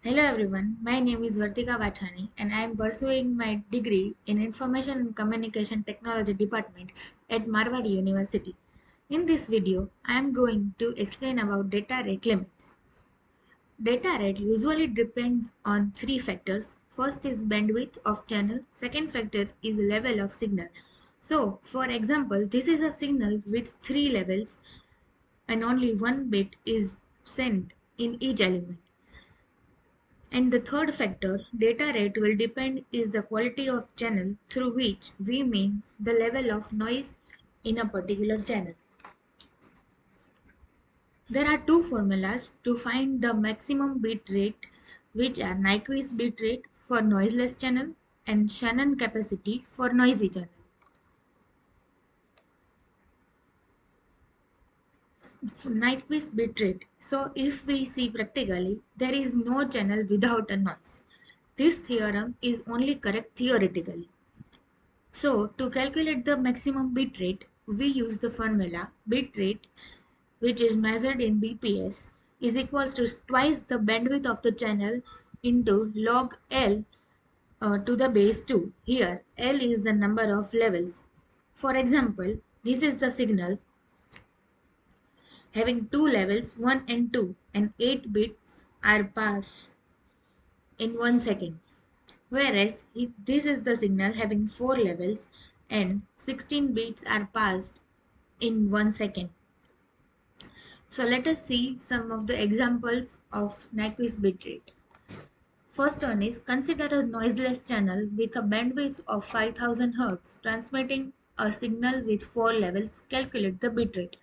Hello everyone, my name is Vartika Vachani and I am pursuing my degree in Information and Communication Technology Department at Marwadi University. In this video, I am going to explain about data rate limits. Data rate usually depends on three factors. First is bandwidth of channel, second factor is level of signal. So, for example, this is a signal with three levels and only one bit is sent in each element. And the third factor, data rate, will depend is the quality of channel through which we mean the level of noise in a particular channel. There are two formulas to find the maximum bit rate, which are Nyquist bit rate for noiseless channel and Shannon capacity for noisy channel. Nyquist bit rate. So if we see practically, there is no channel without a noise. This theorem is only correct theoretically. So to calculate the maximum bit rate, we use the formula bit rate, which is measured in bps, is equals to twice the bandwidth of the channel into log L to the base 2. Here L is the number of levels. For example, this is the signal having two levels 1 and 2 and 8 bits are passed in 1 second. Whereas this is the signal having 4 levels and 16 bits are passed in 1 second. So let us see some of the examples of Nyquist bitrate. First one is, consider a noiseless channel with a bandwidth of 5000 Hz transmitting a signal with 4 levels. Calculate the bitrate.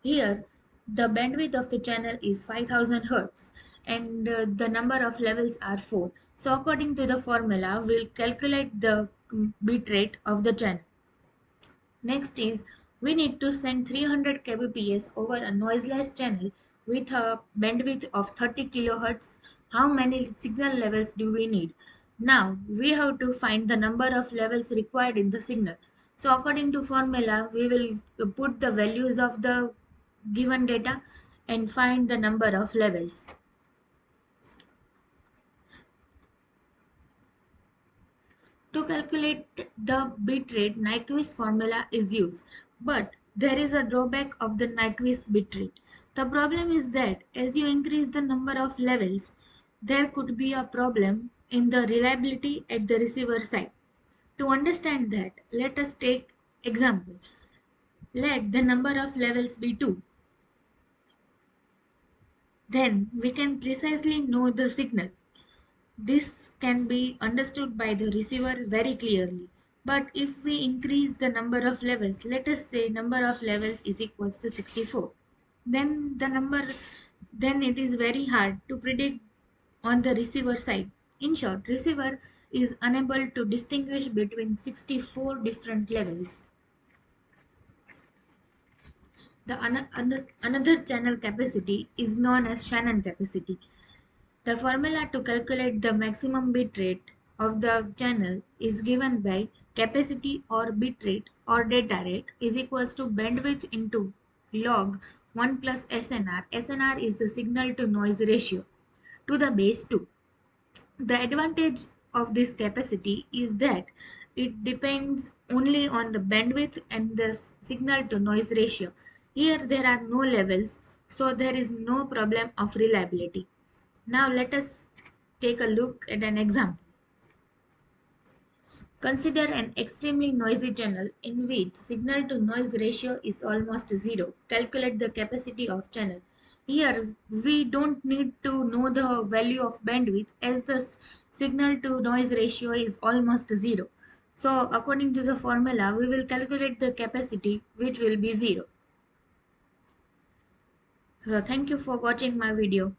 Here the bandwidth of the channel is 5000 Hz and the number of levels are 4. So according to the formula, we'll calculate the bitrate of the channel. Next is, we need to send 300 kbps over a noiseless channel with a bandwidth of 30 kHz. How many signal levels do we need? Now we have to find the number of levels required in the signal. So according to formula, we will put the values of the given data and find the number of levels. To calculate the bit rate, Nyquist formula is used, but there is a drawback of the Nyquist bit rate. The problem is that as you increase the number of levels, there could be a problem in the reliability at the receiver side. To understand that, let us take example. Let the number of levels be 2. Then we can precisely know the signal. This can be understood by the receiver very clearly. But if we increase the number of levels, let us say number of levels is equals to 64, then it is very hard to predict on the receiver side. In short, receiver is unable to distinguish between 64 different levels. The another channel capacity is known as Shannon capacity. The formula to calculate the maximum bit rate of the channel is given by capacity or bit rate or data rate is equals to bandwidth into log 1 plus SNR. SNR is the signal to noise ratio to the base 2. The advantage of this capacity is that it depends only on the bandwidth and the signal to noise ratio. Here there are no levels, so there is no problem of reliability. Now let us take a look at an example. Consider an extremely noisy channel in which signal to noise ratio is almost 0. Calculate the capacity of channel. Here we don't need to know the value of bandwidth as the signal to noise ratio is almost 0. So according to the formula, we will calculate the capacity, which will be 0. So thank you for watching my video.